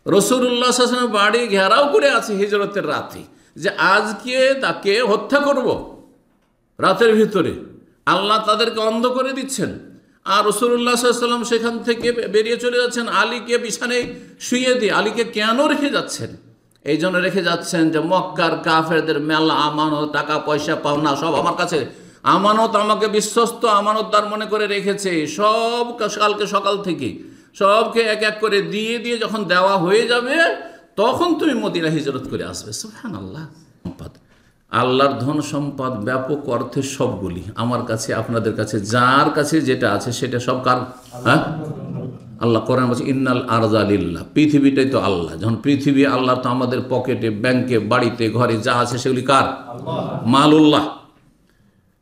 রাসূলুল্লাহ সাল্লাল্লাহু আলাইহি ওয়াসাল্লামের বাড়ি ঘেরাও করে আছে হিজরতের রাতে, যে আজকে তাকে হত্যা করব রাতের ভিতরে। আল্লাহ তাদেরকে অন্ধ করে দিচ্ছেন, আর রাসূলুল্লাহ সাল্লাল্লাহু আলাইহি ওয়াসাল্লাম সেখান থেকে বেরিয়ে চলে যাচ্ছেন। আলীকে বিছানায় শুইয়ে দিয়ে আলীকে কেন রেখে যাচ্ছেন? এই জন্য রেখে যাচ্ছেন যে মক্কার কাফেরদের মেলা আমানত, টাকা পয়সা পাওনা সব আমার কাছে আমানত, আমাকে বিশ্বস্ত আমানতদার মনে করে রেখেছে। সব কালকে সকাল থেকে সবকে এক এক করে দিয়ে দিয়ে যখন দেওয়া হয়ে যাবে তখন তুমি মদিনা হিজরত করে আসবে। সুবহানাল্লাহ। সম্পদ, আল্লাহর ধন সম্পদ ব্যাপক অর্থে সবগুলি আমার কাছে, আপনাদের কাছে, যার কাছে যেটা আছে সেটা সব কার? হ্যাঁ, আল্লাহ কোরআন বলছে ইন্নাল আরযা লিল্লাহ, পৃথিবীটাই তো আল্লাহ। যখন পৃথিবী আল্লাহ, তো আমাদের পকেটে, ব্যাংকে, বাড়িতে, ঘরে যা আছে সেগুলি কার? মালুল্লাহ।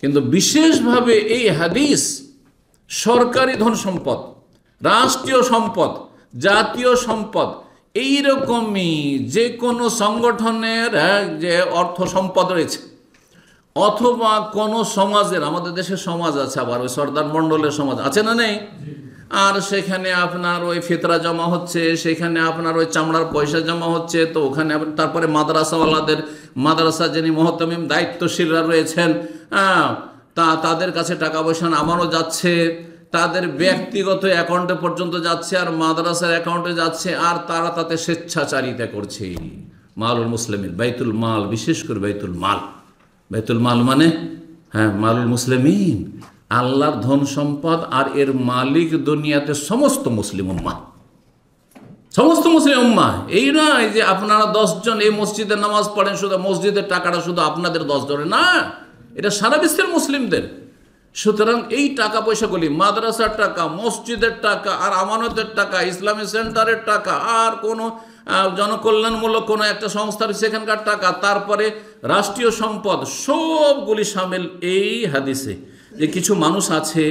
কিন্তু বিশেষভাবে এই হাদিস সরকারি ধন সম্পদ, রাষ্ট্রীয় সম্পদ, জাতীয় সম্পদ, এইরকমই যে কোনো সংগঠনের যে অর্থ সম্পদ রয়েছে, অথবা কোনো সমাজের, আমাদের দেশের সমাজ আছে, আবার ওই সর্দার মণ্ডলের সমাজ আছে না নেই? আর সেখানে আপনার ওই ফিতরা জমা হচ্ছে, সেখানে আপনার ওই চামড়ার পয়সা জমা হচ্ছে, তো ওখানে তারপরে মাদ্রাসাওয়ালাদের, মাদ্রাসা যিনি মহতামিম দায়িত্বশীলরা রয়েছেন, তাদের কাছে টাকা পয়সা আমারও যাচ্ছে, তাদের ব্যক্তিগত অ্যাকাউন্টে পর্যন্ত যাচ্ছে, আর মাদ্রাসার অ্যাকাউন্টে যাচ্ছে, আর তারা তাতে স্বেচ্ছাচারিতা করছে। মালুল মুসলিমিন, বাইতুল মাল, বিশেষ করে বাইতুল মাল। বাইতুল মাল মানে হ্যাঁ মালুল মুসলিমিন, আল্লাহর ধন সম্পদ, আর এর মালিক দুনিয়াতে সমস্ত মুসলিম উম্মাহ, সমস্ত মুসলিম উম্মাহ। এই নয় যে আপনারা 10 জন এই মসজিদে নামাজ পড়েন, শুধু মসজিদের টাকাটা শুধু আপনাদের 10 জনের, না, এটা সারা বিশ্বের মুসলিমদের। সুতরাং এই টাকা পয়সাগুলি, মাদ্রাসার টাকা, মসজিদের টাকা, আর আমানতের টাকা, ইসলামী সেন্টারের টাকা, আর কোনো জনকল্যাণমূলক কোনো একটা সংস্থার সেখানকার টাকা, তারপরে রাষ্ট্রীয় সম্পদ, সবগুলি সামিল এই হাদিসে। যে কিছু মানুষ আছে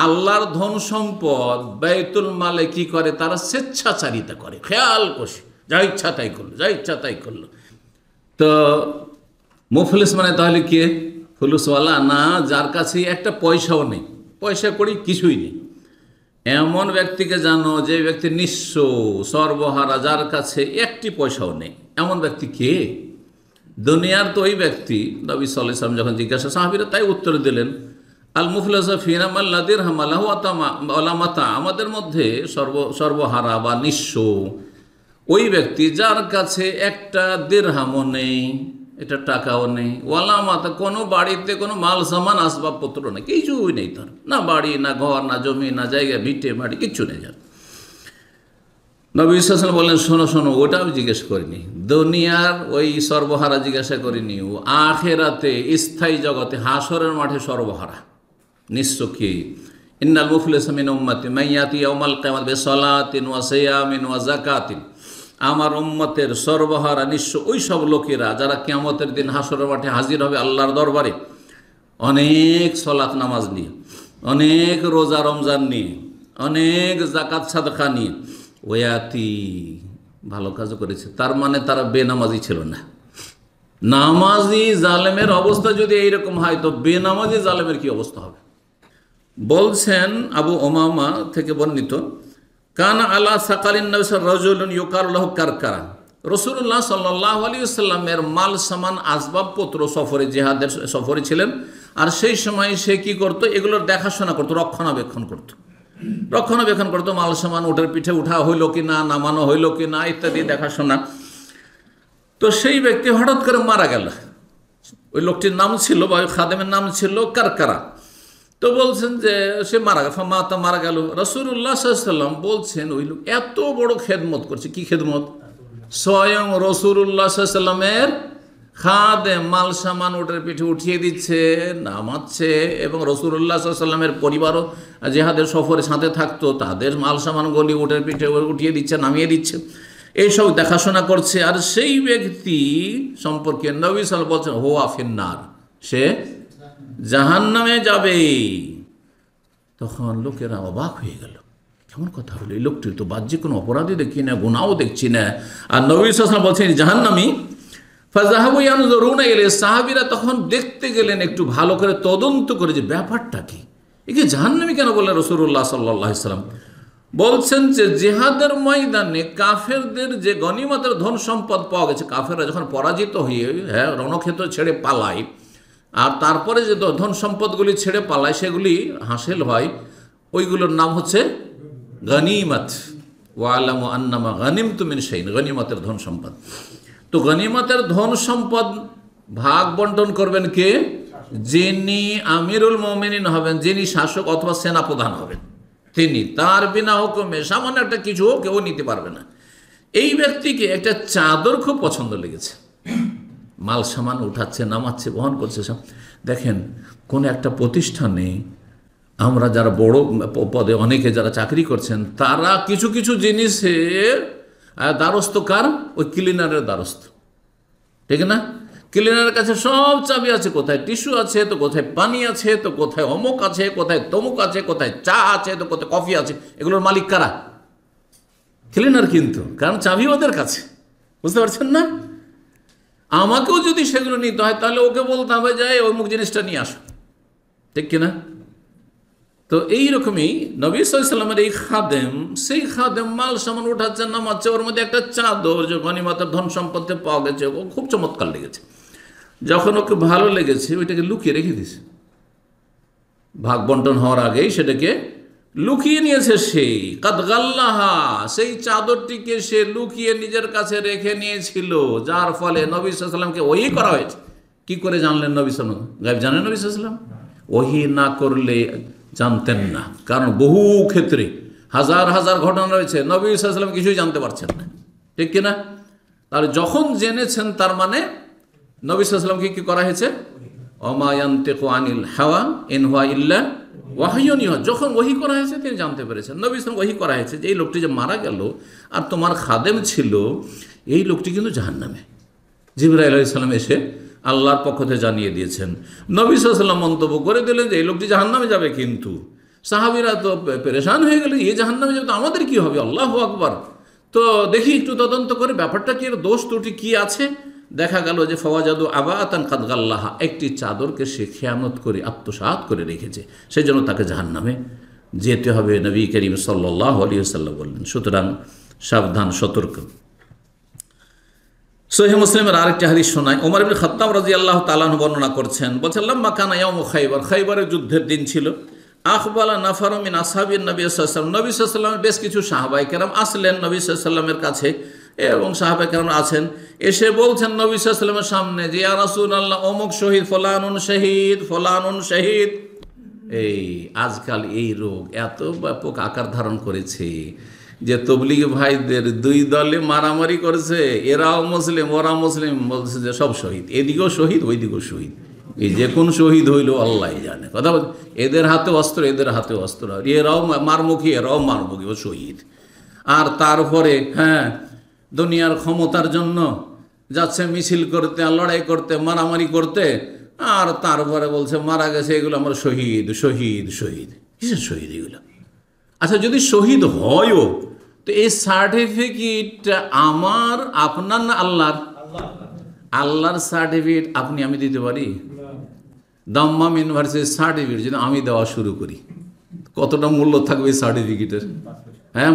আল্লাহর ধন সম্পদ বাইতুল মালে কি করে, তারা স্বেচ্ছাচারিতা করে, খেয়াল করছে, যা ইচ্ছা তাই করলো, যা ইচ্ছা তাই করলো। তো মুফলিস মানে তাহলে কে? ফুলুসওয়ালা না, যার কাছে একটা পয়সাও নেই, পয়সা করি কিছুই নেই, এমন ব্যক্তিকে জানো যে ব্যক্তি নিঃস্ব, সর্বহারা, যার কাছে একটি পয়সাও নেই। এমন ব্যক্তি কে? দুনিয়ার তো ওই ব্যক্তি। নবী সাল্লাল্লাহু আলাইহি ওয়াসাল্লাম যখন জিজ্ঞাসা, সাহাবীরা তাই উত্তর দিলেন, আল মুফলিসু ফিনা মান লা দিরহাম লাহু ওয়ালা মাতা, আমাদের মধ্যে সর্বহারা বা নিঃস্ব ওই ব্যক্তি যার কাছে একটা দিরহামও নেই, এটা টাকাও নেই, ওয়ালা মাতা, কোনো বাড়িতে কোনো মাল সামান আসবাবপত্র নেই, কিছুই নেই তার, না বাড়ি, না ঘর, না জমি, না জায়গা, ভিটে মাটি, কিচ্ছু নেই যার। নবী সাল্লাল্লাহু আলাইহি ওয়াসাল্লাম বললেন, শোনো শোনো, ওটা আমি জিজ্ঞেস করিনি, দুনিয়ার ওই সর্বহারা জিজ্ঞাসা করিনি, ও আখিরাতে স্থায়ী জগতে হাসরের মাঠে সর্বহারা নিঃস্ব কি? ইন্নাল মুফলিসা মিন উম্মতি মান ইয়াতি ইয়াউমাল কিয়ামাতি বিসালাতিন ওয়া সিয়ামিন ওয়া যাকাতিন, আমার উম্মতের সর্বহারা নিঃস্ব ওই সব লোকেরা যারা কিয়ামতের দিন হাসরের মাঠে হাজির হবে আল্লাহর দরবারে, অনেক সলাত নামাজ নিয়ে, অনেক রোজা রমজান নিয়ে, অনেক যাকাত সাদকা নিয়ে, ওয়াতি, ভালো কাজ করেছে, তার মানে তারা বেনামাজি ছিল না। নামাজি জালেমের অবস্থা যদি এইরকম হয়, তো বেনামাজি জালেমের কি অবস্থা হবে? বলছেন আবু উমামা থেকে বর্ণিত, কানা আলা সাকালিন নবী রাজুলুন ইউকারু লাহু কারকারা, রাসূলুল্লাহ সাল্লাল্লাহু আলাইহি ওয়াসাল্লামের মাল সামান আসবাবপত্র সফরে, জিহাদের সফরে ছিলেন, আর সেই সময় সে কি করত? এগুলোর দেখাশোনা করতো, রক্ষণাবেক্ষণ করতো, মাল সামান উটের পিঠে উঠা হইল কি না, নামানো হইল কি না, ইত্যাদি দেখাশোনা। তো সেই ব্যক্তি হঠাৎ করে মারা গেল। ওই লোকটির নাম ছিল, বা ওই খাদেমের নাম ছিল কারকারা। তো বলছেন যে সে মারা গেল। রাসূলুল্লাহ সাল্লাল্লাহু আলাইহি ওয়াসাল্লাম বলছেন, ওই লোক এত বড় খেদমত করছে। কি খেদমত? স্বয়ং রাসূলুল্লাহ সাল্লাল্লাহু আলাইহি ওয়াসাল্লামের খাদেম মাল সামান উটের পিঠে উঠিয়ে দিচ্ছে, নামাচ্ছে, এবং রাসূলুল্লাহ সাল্লাল্লাহু আলাইহি ওয়াসাল্লামের পরিবারও জিহাদের সফরে সাথে থাকতো, তাদের মাল সামানগুলি উটের পিঠে উঠিয়ে দিচ্ছে, নামিয়ে দিচ্ছে, এইসব দেখাশোনা করছে। আর সেই ব্যক্তি সম্পর্কে নবী সাল্লাল্লাহু আলাইহি ওয়াসাল্লাম বলছেন, হুয়া ফিন্নার, সে জাহান্নামে যাবে। তখন লোকেরা অবাক হয়ে গেল, কেমন কথা হলো? এই লোকটির তো বাহ্যিক কোনো অপরাধী দেখি না, গুনাহও দেখছি না, আর নবী সাল্লাল্লাহু আলাইহি ওয়াসাল্লাম বলছেন জাহান্নামী। ফাযাহাবু ইয়ানজুরুনা ইলাইহি, সাহাবীরা তখন দেখতে গেলেন, একটু ভালো করে তদন্ত করে যে ব্যাপারটা কি, একে জাহান্নামী কেন বললেন রাসূলুল্লাহ সাল্লাল্লাহু আলাইহি ওয়াসাল্লাম? বলছেন যে জিহাদের ময়দানে কাফেরদের যে গনিমতের ধন সম্পদ পাওয়া গেছে, কাফেররা যখন পরাজিত হয়ে রণক্ষেত্র ছেড়ে পালায় আর তারপরে যে ধন সম্পদগুলি ছেড়ে পালায় সেগুলি হাসিল হয়, ওইগুলোর নাম হচ্ছে গনিমত। ওয়ালামু আন্নামা গানিমতুম মিন শাইইন, গনিমতের ধন সম্পদ। তো গনিমতের ধন সম্পদ ভাগ বন্টন করবেন কে? যিনি আমিরুল মুমিনিন হবেন, যিনি শাসক অথবা সেনাপ্রধান হবেন তিনি। তার বিনা হুকুমে সামান্য একটা কিছু কেউ নিতে পারবে না। এই ব্যক্তিকে একটা চাদর খুব পছন্দ লেগেছে, মাল সামান উঠাচ্ছে, নামাচ্ছে, বহন করছে সব। দেখেন কোন একটা প্রতিষ্ঠানে আমরা যারা বড় পদে অনেকে যারা চাকরি করছেন, তারা কিছু কিছু জিনিসের দ্বারস্থ কার? ওই ক্লিনারের দ্বারস্থ, ঠিক না? ক্লিনারের কাছে সব চাবি আছে, কোথায় টিস্যু আছে, তো কোথায় পানি আছে, তো কোথায় অমুক আছে, কোথায় তমুক আছে, কোথায় চা আছে, তো কোথায় কফি আছে। এগুলোর মালিক কারা? ক্লিনার কিন্তু, কারণ চাবি ওদের কাছে। বুঝতে পারছেন না? আমাকেও যদি সেগুলো নিতে হয় তাহলে ওকে বলতে হবে যে অমুক জিনিসটা নিয়ে আসো, ঠিক কিনা? তো এইরকমই নবী সাল্লাল্লাহু আলাইহি ওয়াসাল্লামের এই খাদেম, সেই খাদেম মাল সামান উঠাচ্ছে, নামাচ্ছে, ওর মধ্যে একটা চাদর যে গনিমতের ধন সম্পদে পাওয়া গেছে, ও খুব চমৎকার লেগেছে। যখন ওকে ভালো লেগেছে ওইটাকে লুকিয়ে রেখে দিয়েছে, ভাগ বন্টন হওয়ার আগেই সেটাকে লুকিয়ে নিয়েছে। সেই কাদগাল্লাহা, সেই চাদরটিকে সে লুকিয়ে নিজের কাছে রেখে নিয়েছিল, যার ফলে নবী সাল্লাল্লাহু আলাইহি ওয়াসাল্লামকে ওহী করা হয়েছে। কি করে জানলেন নবী সাল্লাল্লাহু আলাইহি ওয়াসাল্লাম? গায়েব জানেন নবী সাল্লাল্লাহু আলাইহি ওয়াসাল্লাম? ওহী না করলে জানতেন না, কারণ বহু ক্ষেত্রে হাজার হাজার ঘটনা রয়েছে নবী সাল্লাল্লাহু আলাইহি ওয়াসাল্লাম কিছুই জানতে পারছেন না, ঠিক কিনা? তাহলে যখন জেনেছেন তার মানে নবী সাল্লাল্লাহু আলাইহি ওয়াসাল্লামকে কি করা হয়েছে? ওমা ইয়ানতিকু আনিল হাওয়া ইন হুয়া ইল্লা ওয়াহয়ুন ইউহা। যখন ওহী করা হয়েছে তিনি জানতে পেরেছেন। নবী সাল্লাল্লাহু আলাইহি ওয়াসাল্লাম ওহী করা হয়েছে যে এই লোকটি যে মারা গেল আর তোমার খাদেম ছিল, এই লোকটি কিন্তু জাহান্নামে। জিবরাইল আলাইহিস সালাম এসে আল্লাহর পক্ষ থেকে জানিয়ে দিয়েছেন। নবী সাল্লাল্লাহু আলাইহি ওয়াসাল্লাম মন্তব্য করে দিলেন যে এই লোকটি জাহান্নামে যাবে। কিন্তু সাহাবীরা তো পেরেশান হয়ে গেলেন, এই জাহান্নামে যাবে তো আমাদের কি হবে? আল্লাহু আকবার। তো দেখি একটু তদন্ত করে ব্যাপারটা কি, দোষ ত্রুটি কি আছে। দেখা গেল যে ফাওয়াজাদু আবাতান কাদ গাল্লাহা, একটি চাদরকে সে খেয়ানত করে আত্মসাৎ করে রেখেছে, সেই জন্য তাকে জাহান্নামে যেতে হবে। নবী করিম সাল্লাল্লাহু আলাইহি ওয়াসাল্লাম বললেন। সুতরাং সাবধান, সতর্ক। সহিহ মুসলিমের আরেকটি হাদিস শোনায়, ওমর ইবনে খাত্তাব রাদিয়াল্লাহু তাআলা আনহু বর্ণনা করছেন, বলছেন লাম্মা কানা ইয়াউমু খাইবার, খাইবারের যুদ্ধের দিন ছিল। আখবালা নাফারু মিন আসহাবিন নবী সাল্লাল্লাহু আলাইহি ওয়াসাল্লাম, নবী সাল্লাল্লাহু আলাইহি ওয়াসাল্লামের বেশ কিছু সাহাবায়ে কেরাম আসলেন নবী সাল্লাল্লাহু আলাইহি ওয়াসাল্লামের কাছে, এবং সাহাবায়ে কেরাম আছেন। এসে বলছেন নবী সাল্লাল্লাহু আলাইহি ওয়াসাল্লামের সামনে যে ইয়া রাসূলুল্লাহ, অমুক শহীদ, ফলানুন শহীদ, ফলানুন শহীদ। এই আজকাল এই রোগ এত ব্যাপক আকার ধারণ করেছে যে তবলিগি ভাইদের দুই দলে মারামারি করেছে, এরাও মুসলিম ওরা মুসলিম, বলছে যে সব শহীদ, এদিকেও শহীদ ওইদিকেও শহীদ। এই যে কোন শহীদ হইল আল্লাহ জানে। কথা বল, এদের হাতে অস্ত্র এদের হাতে অস্ত্র, এরাও মারমুখী এরাও মারমুখী, ও শহীদ। আর তারপরে দুনিয়ার ক্ষমতার জন্য যাচ্ছে মিছিল করতে, লড়াই করতে, মারামারি করতে, আর তারপরে বলছে মারা গেছে এগুলো আমার শহীদ শহীদ শহীদ। কিসের শহীদ এগুলো? আচ্ছা যদি শহীদ হয়ও তো এই সার্টিফিকেট আমার আপনার না আল্লাহর? আল্লাহর সার্টিফিকেট আপনি আমি দিতে পারি? দাম্মাম ইউনিভার্সিটির সার্টিফিকেট যদি আমি দেওয়া শুরু করি, কতটা মূল্য থাকবে এই সার্টিফিকেটের?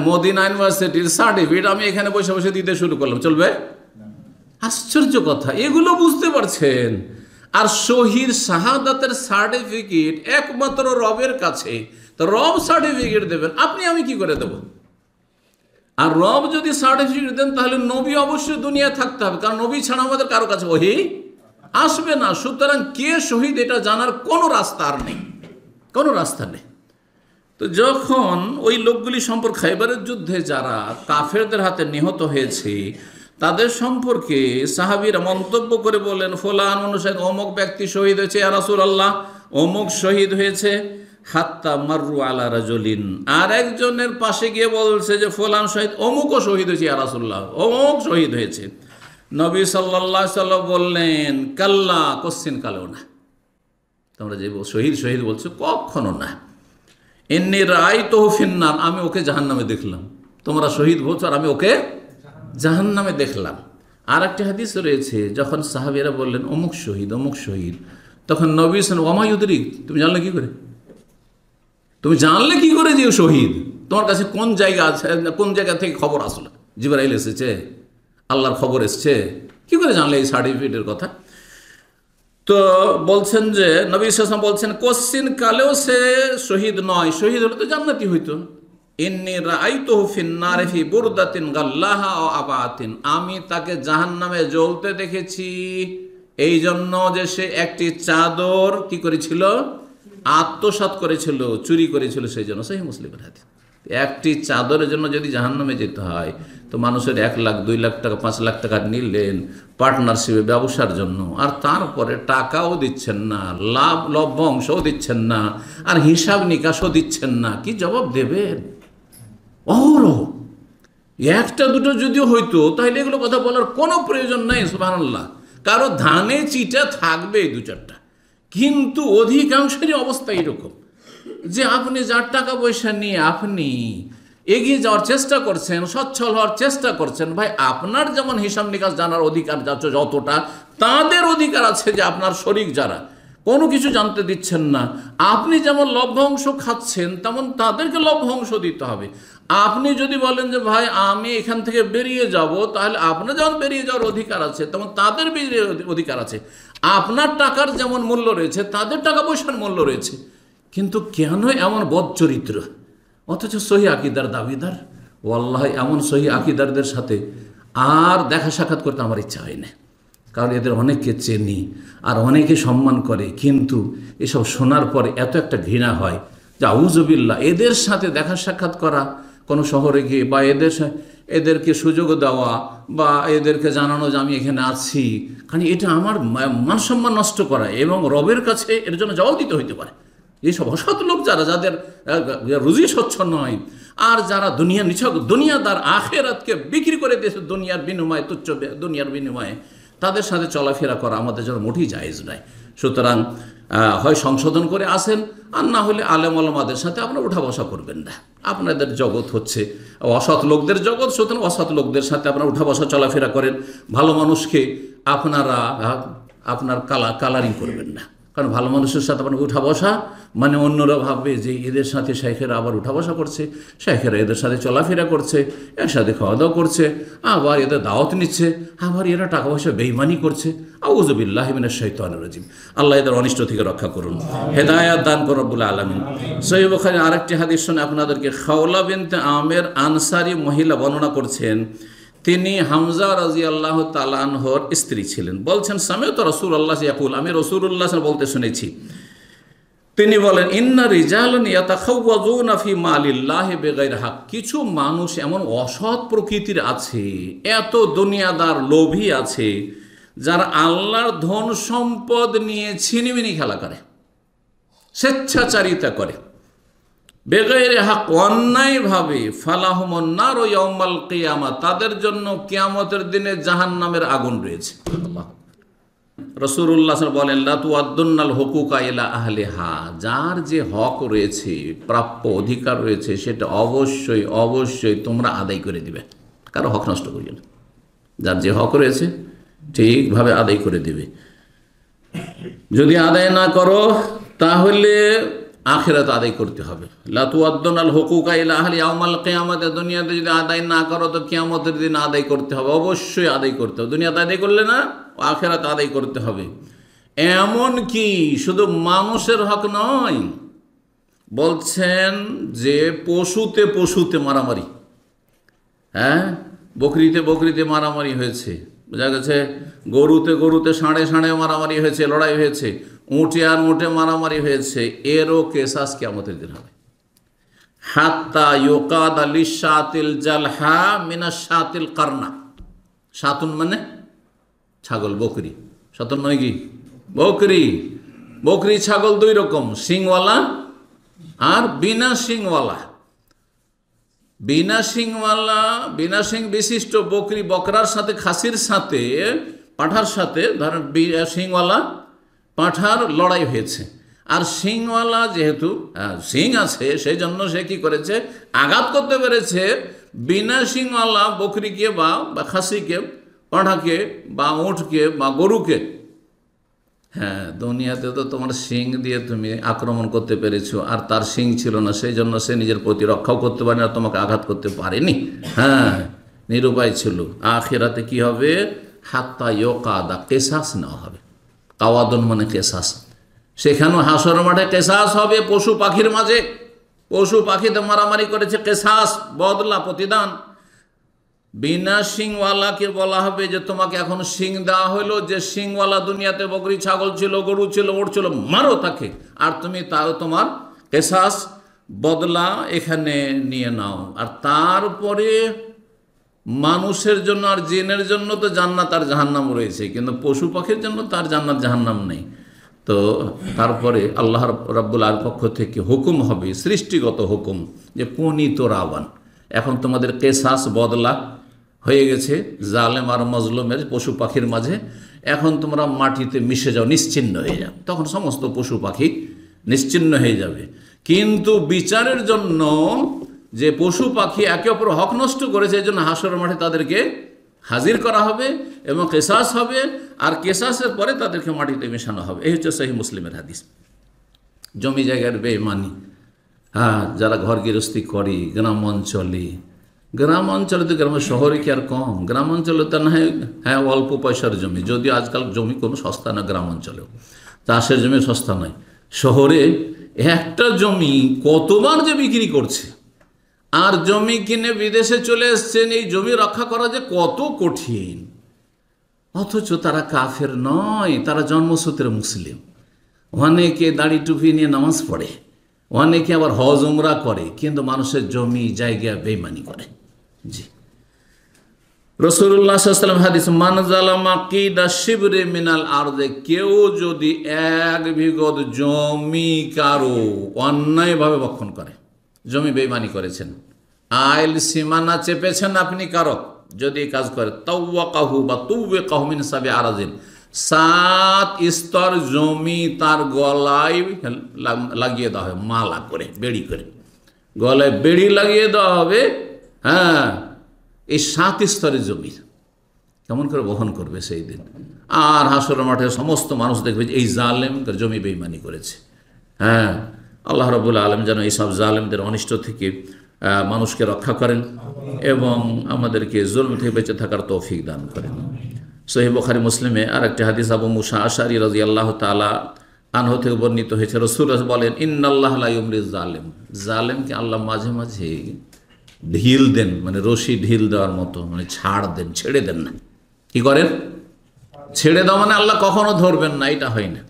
মদিনা ইউনিভার্সিটির সার্টিফিকেট আমি এখানে বসে বসে দিতে শুরু করলাম, চলবে? আশ্চর্য কথা, এগুলো বুঝতে পারছেন? আর শহীদ শাহাদাতের সার্টিফিকেট একমাত্র রবের কাছে, তো রব সার্টিফিকেট দেবেন, আপনি আমি কি করে দেব? আর রব যদি সার্টিফিকেট দেন তাহলে নবী অবশ্যই দুনিয়ায় থাকতে হবে, কারণ নবী ছাড়া আমাদের কারো কাছে ওহী আসবে না। সুতরাং কে শহীদ এটা জানার কোনো রাস্তা আর নেই, কোনো রাস্তা নেই। তো যখন ওই লোকগুলি সম্পর্কে, খাইবারের যুদ্ধে যারা কাফেরদের হাতে নিহত হয়েছে তাদের সম্পর্কে সাহাবীরা মন্তব্য করে বলেন ফুলান অনুসারে অমুক ব্যক্তি শহীদ হয়েছে ইয়া রাসূলুল্লাহ, অমুক শহীদ হয়েছে। হাত্তা মাররু আলা রাজুলিন, আর একজনের পাশে গিয়ে বলছে যে ফুলান শহীদ, অমুকও শহীদ হয়েছে ইয়া রাসূলুল্লাহ, অমুক শহীদ হয়েছে। নবী সাল্লাল্লাহু আলাইহি ওয়াসাল্লাম বললেন কাল্লা, কোশ্চিন কালেও না, তোমরা যে শহীদ শহীদ বলছো কখনো না। ইন্নী রাআইতুহু ফিন্নার, আমি ওকে জাহান্নামে দেখলাম। তোমরা শহীদ বলছো আর আমি ওকে জাহান্নামে দেখলাম। আর একটা হাদিস রয়েছে, যখন সাহাবীরা বললেন অমুক শহীদ অমুক শহীদ, তখন নবী সাল্লাল্লাহু আলাইহি ওয়াসাল্লাম, ওমা ইউদরিক, তুমি জানলে কি করে? তুমি জানলে কি করে যে শহীদ? তোমার কাছে কোন জায়গা আছে, কোন জায়গা থেকে খবর আসলো? জিবরাইল এসেছে, আল্লাহর খবর এসছে, কি করে জানলে এই সার্টিফিকেটের কথা? তো বলছেন যে নবী সাল্লাল্লাহু আলাইহি ওয়াসাল্লাম বলছেন, কোশ্চিন কালেও সে শহীদ নয়, শহীদ হলে তো জান্নাতি হইতো। ইন্নী রাআইতুহু ফিন-নারি ফি বুরদাতিন গাল্লাহা ওয়া আবাতিন, আমি তাকে জাহান্নামে জ্বলতে দেখেছি এই জন্য যে সে একটি চাদর কি করেছিল, আত্মসাৎ করেছিল, চুরি করেছিল, সেই জন্য। সহিহ মুসলিমের হাদিস। একটি চাদরের জন্য যদি জাহান্নামে যেতে হয়, তো মানুষের 1 লাখ 2 লাখ টাকা 5 লাখ টাকা নিলেন পার্টনারশিপে ব্যবসার জন্য, আর তারপরে টাকাও দিচ্ছেন না, লভ্যাংশও দিচ্ছেন না, আর হিসাব নিকাশও দিচ্ছেন না, কি জবাব দেবেন? অহরহ একটা দুটো যদিও হইতো তাহলে এগুলো কথা বলার কোনো প্রয়োজন নাই। সুবহানাল্লাহ, কারো ধানে চিটা থাকবে 2-4টা, কিন্তু অধিকাংশেরই অবস্থা এরকম যে আপনি যার টাকা পয়সা নিয়ে আপনি এগিয়ে যাওয়ার চেষ্টা করছেন, সচ্ছল হওয়ার চেষ্টা করছেন, ভাই আপনার যেমন হিসাব নিকাশ জানার অধিকার যাচ্ছে যতটা, তাদের অধিকার আছে যে আপনার শরীক যারা কোনো কিছু জানতে দিচ্ছেন না, আপনি যেমন লভ্যাংশ খাচ্ছেন তেমন তাদেরকে লভ্যাংশ দিতে হবে। আপনি যদি বলেন যে ভাই আমি এখান থেকে বেরিয়ে যাব, তাহলে আপনার যেমন বেরিয়ে যাওয়ার অধিকার আছে তেমন তাদের বেরিয়ে অধিকার আছে। আপনার টাকার যেমন মূল্য রয়েছে তাদের টাকা পয়সার মূল্য রয়েছে। কিন্তু কেন এমন বদচরিত্র, অথচ সহি আকীদার দাবিদার? ওয়াল্লাহি এমন সহি আকীদারদের সাথে আর দেখা সাক্ষাৎ করতে আমার ইচ্ছা হয় না, কারণ এদের অনেককে চেনি আর অনেকে সম্মান করে, কিন্তু এসব শোনার পরে এত একটা ঘৃণা হয় যে আউযুবিল্লাহ, এদের সাথে দেখা সাক্ষাৎ করা কোনো শহরে গিয়ে, বা এদেরকে সুযোগ দেওয়া, বা এদেরকে জানানো যে আমি এখানে আছি, কারণ এটা আমার মান সম্মান নষ্ট করা, এবং রবের কাছে এর জন্য জবাব দিতে হইতে পারে। এইসব অসৎ লোক যারা, যাদের রুজি স্বচ্ছ নয়, আর যারা দুনিয়াদার, আখেরাতকে বিক্রি করে দিয়েছে দুনিয়ার বিনিময়ে, তুচ্ছ দুনিয়ার বিনিময়ে, তাদের সাথে চলাফেরা করা আমাদের জন্য মোটেই জায়েজ নয়। সুতরাং হয় সংশোধন করে আসেন, আর না হলে আলেম ওলামাদের সাথে আপনারা উঠা বসা করবেন না। আপনাদের জগৎ হচ্ছে অসৎ লোকদের জগৎ, সুতরাং অসৎ লোকদের সাথে আপনারা উঠা বসা চলাফেরা করেন। ভালো মানুষকে আপনার কালারিং করবেন না, কারণ ভালো মানুষের সাথে আপনার উঠা বসা মানে অন্যরা ভাববে যে এদের সাথে শাইখেরা আবার উঠা বসা করছে, শাইখেরা এদের সাথে চলাফেরা করছে, একসাথে খাওয়া দাওয়া করছে, আবার এদের দাওয়াত নিচ্ছে, আবার এরা টাকা পয়সা বেঈমানি করছে। আউযুবিল্লাহি মিনাশ শাইতানির রাজিম। আল্লাহ এদের অনিষ্ট থেকে রক্ষা করুন, হেদায়েত দান করুন রব্বুল আলামিন। সহিহ বুখারীর আরেকটি হাদিস শুনে আপনাদেরকে, খাওলা বিনতে আমের আনসারী মহিলা বর্ণনা করছেন, তিনি হামজা রাদিয়াল্লাহু তাআলা আনহুর স্ত্রী ছিলেন। বলছেন, সামি'তু রাসূলুল্লাহ ইয়াকুল, আমি রাসূলুল্লাহ বলতে শুনেছি, তিনি বলেন, ইন্না রিজালান ইয়াতাখাওয়াজুনা ফি মালিল্লাহি বিগাইরি হক, কিছু মানুষ এমন অসৎ প্রকৃতির আছে, এত দুনিয়াদার লোভী আছে, যারা আল্লাহর ধন সম্পদ নিয়ে ছিনিমিনি খেলা করে, স্বেচ্ছাচারিতা করে, বেগাইরে হক, অন্যায়ভাবে, ফালাহুমুন নার ইয়াউমাল কিয়ামা, তাদের জন্য কিয়ামতের দিনে জাহান্নামের আগুন রয়েছে। রাসূলুল্লাহ বলেন, লা তুআদ্দুন্নাল হুকুকা ইলা আহলিহা, যার যে হক রয়েছে, প্রাপ্য অধিকার রয়েছে, সেটা অবশ্যই অবশ্যই তোমরা আদায় করে দিবে, কারো হক নষ্ট করিও না। যার যে হক রয়েছে ঠিকভাবে আদায় করে দিবে। যদি আদায় না করো তাহলে আখিরাত আদায় করতে হবে। লা তুআদ্দুনাল হুকুকা ইলা আহলি ইয়াউমাল কিয়ামাতে, দুনিয়াতে যদি আদায় না করো তো কিয়ামতের দিন আদায় করতে হবে, অবশ্যই আদায় করতে হবে। দুনিয়াতে আদায় করলে না, আখিরাত আদায় করতে হবে। এমন কি শুধু মানুষের হক নয়, বলছেন যে পশুতে পশুতে মারামারি, হ্যাঁ, বকরিতে বকরিতে মারামারি হয়েছে, বোঝা গেছে, গরুতে গরুতে ষাঁড়ে ষাঁড়ে মারামারি হয়েছে, লড়াই হয়েছে, উঁটে আর উঁটে মারামারি হয়েছে, এরও কেসাস কিয়ামতের দিন হবে। হাত্তা ইউকাদা লিশাতিল জালহা মিনাশ শাতিল কারনা, শাতুন মানে ছাগল, বকরি, শাতুন মানে কি বকরি। বকরি ছাগল 2 রকম, শিংওয়ালা আর বিনা শিংওয়ালা। বিনা শিং বিশিষ্ট বকরি, বকরার সাথে, খাসির সাথে, পাঁঠার সাথে, ধরেন শিংওয়ালা পাঁঠার লড়াই হয়েছে, আর শিংওয়ালা যেহেতু শিং আছে সেই জন্য সে কি করেছে, আঘাত করতে পেরেছে বিনা শিংওয়ালা বকরিকে বা খাসিকে, পাঁঠাকে বা উঁটকে বা গরুকে। হ্যাঁ, দুনিয়াতে তো তোমার শিং দিয়ে তুমি আক্রমণ করতে পেরেছো, আর তার শিং ছিল না, সেই জন্য সে নিজের প্রতিরক্ষাও করতে পারেনি আর তোমাকে আঘাত করতে পারেনি। হ্যাঁ, নিরুপায় ছিল। আখিরাতে কি হবে? হাত্তা ইউকাদা, কেসাস নেওয়া হবে। কাওয়াদন মানে কেসাস। সেখানেও হাসর মাঠে কেসাস হবে পশু পাখির মাঝে। পশু পাখিতে মারামারি করেছে, কেসাস, বদলা, প্রতিদান। বিনা শিংওয়ালাকে বলা হবে যে তোমাকে এখন শিং দেওয়া হলো, যে শিংওয়ালা দুনিয়াতে বকরি ছাগল ছিল, গরু ছিল, ওট ছিল, মারো তাকে, আর তুমি তাও তোমার কেসাস, বদলা এখানে নিয়ে নাও। আর তারপরে মানুষের জন্য আর জিনের জন্য তো জান্নাত আর জাহান্নাম রয়েছে, কিন্তু পশু পাখির জন্য তার জান্নাত জাহান্নাম নেই। তো তারপরে আল্লাহ রাব্বুল আলামিনের পক্ষ থেকে হুকুম হবে, সৃষ্টিগত হুকুম, যে কুনি তোরাবান, এখন তোমাদের কেসাস, বদলা হয়ে গেছে জালেম আর মজলুমের, পশু পাখির মাঝে। এখন তোমরা মাটিতে মিশে যাও, নিশ্চিহ্ন হয়ে যাও। তখন সমস্ত পশু পাখি নিশ্চিহ্ন হয়ে যাবে। কিন্তু বিচারের জন্য যে পশু পাখি একে অপর হক নষ্ট করেছে, এই জন্য হাসর মাঠে তাদেরকে হাজির করা হবে এবং কেসাস হবে, আর কেসাসের পরে তাদেরকে মাটিতে মেশানো হবে। এই হচ্ছে সহিহ মুসলিমের হাদিস। জমি জায়গার বেঈমানি, হ্যাঁ, যারা ঘর গৃহস্থী করে গ্রাম অঞ্চলে, তো গ্রাম, শহরে কি আর কম? গ্রাম অঞ্চলে তো না হয় হ্যাঁ অল্প পয়সার জমি, যদিও আজকাল জমি কোনো সস্তা না, গ্রাম অঞ্চলেও চাষের জমি সস্তা নয়। শহরে একটা জমি কতবার যে বিক্রি করছে, আর জমি কিনে বিদেশে চলে এসছেন, এই জমি রক্ষা করা যে কত কঠিন। অথচ তারা কাফের নয়, তারা জন্মসূত্রে মুসলিম। অনেকে দাড়ি টুপি নিয়ে নামাজ পড়ে, অনেকে আবার হজ উমরা করে, কিন্তু মানুষের জমি জায়গা বেইমানি করে। জি, রাসূলুল্লাহ সাল্লাল্লাহু আলাইহি ওয়াসাল্লাম হাদিস, মান জালামা কিদা শিবরে মিনাল আরদে, কেউ যদি এক বিঘত জমি কারো অন্যায়ভাবে ভক্ষণ করে, জমি বেইমানি করেছেন, আইল সীমানা চেপেছেন আপনি কারো, যদি এই কাজ করে, তাওয়াকাহু বা তুওয়াকাহু মিন সাবি আরাজিন, 7 স্তর জমি তার গলায় লাগিয়ে দেওয়া হবে, মালা করে, বেড়ি করে গলায় বেড়ি লাগিয়ে দেওয়া হবে। হ্যাঁ, এই 7 স্তরের জমি কেমন করে বহন করবে সেই দিন? আর হাসরের মাঠে সমস্ত মানুষ দেখবে যে এই জালেম জমি বেইমানি করেছে। হ্যাঁ, আল্লাহ রাব্বুল আলামিন যেন এইসব জালেমদের অনিষ্ট থেকে মানুষকে রক্ষা করেন এবং আমাদেরকে জুলম থেকে বেঁচে থাকার তৌফিক দান করেন। সহিহ বুখারী মুসলিমে আর একটি হাদিস আবু মুসা আশআরী রাদিয়াল্লাহু তাআলা আনহু থেকে বর্ণিত হয়েছে, রাসূলুল্লাহ বলেন, ইন্নাল্লাহ লা ইউমলিজ জালিম, জালেমকে আল্লাহ মাঝে মাঝে ঢিল দেন, মানে রশি ঢিল দেওয়ার মতো, মানে ছাড় দেন, ছেড়ে দেন না। কি করেন? ছেড়ে দাও মানে আল্লাহ কখনো ধরবেন না, এটা হয় না।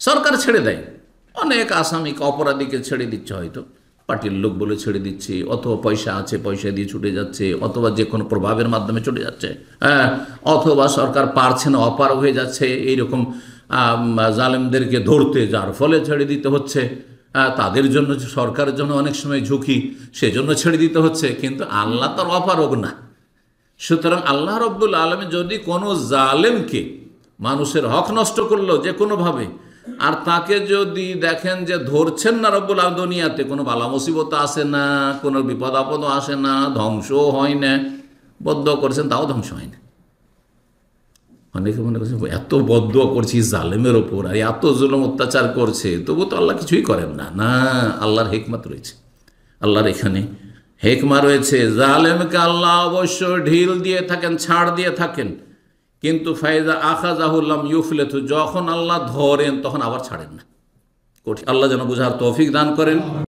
সরকার ছেড়ে দেয়, অনেক আসামিকে, অপরাধীকে ছেড়ে দিচ্ছে, হয়তো পার্টির লোক বলে ছেড়ে দিচ্ছে, অথবা পয়সা আছে, পয়সা দিয়ে ছুটে যাচ্ছে, অথবা যে কোনো প্রভাবের মাধ্যমে ছুটে যাচ্ছে, হ্যাঁ, অথবা সরকার পারছে না, অপারগ হয়ে যাচ্ছে, এইরকম জালেমদেরকে ধরতে, যার ফলে ছেড়ে দিতে হচ্ছে। তাদের জন্য, সরকারের জন্য অনেক সময় ঝুঁকি, সেজন্য ছেড়ে দিতে হচ্ছে, কিন্তু আল্লাহ তার অপারগ না। সুতরাং আল্লাহ রাব্বুল আলামিন যদি কোনো জালেমকে, মানুষের হক নষ্ট করলো যে কোনোভাবে, আর তাকে যদি দেখেন যে ধরছেন না রব্বুল আলামিন, দুনিয়াতে কোনো বালা মুসিবত আসে না, কোনো বিপদ আপদও আসে না, ধ্বংসও হয় না, বদদোয়া করেছেন তাও ধ্বংস হয় না। অনেকে মনে করছে এত বদদোয়া করছি জালেমের ওপর, আর এত জুলুম অত্যাচার করছে, তবু তো আল্লাহ কিছুই করেন না। না, আল্লাহর হিকমত রয়েছে, আল্লাহর এখানে হিকমা রয়েছে। জালেমকে আল্লাহ অবশ্য ঢিল দিয়ে থাকেন, ছাড় দিয়ে থাকেন, কিন্তু ফাইজা আখাযাহু লাম ইউফলিতু, যখন আল্লাহ ধরেন তখন আবার ছাড়েন না। আল্লাহ যেন বুঝার তৌফিক দান করেন।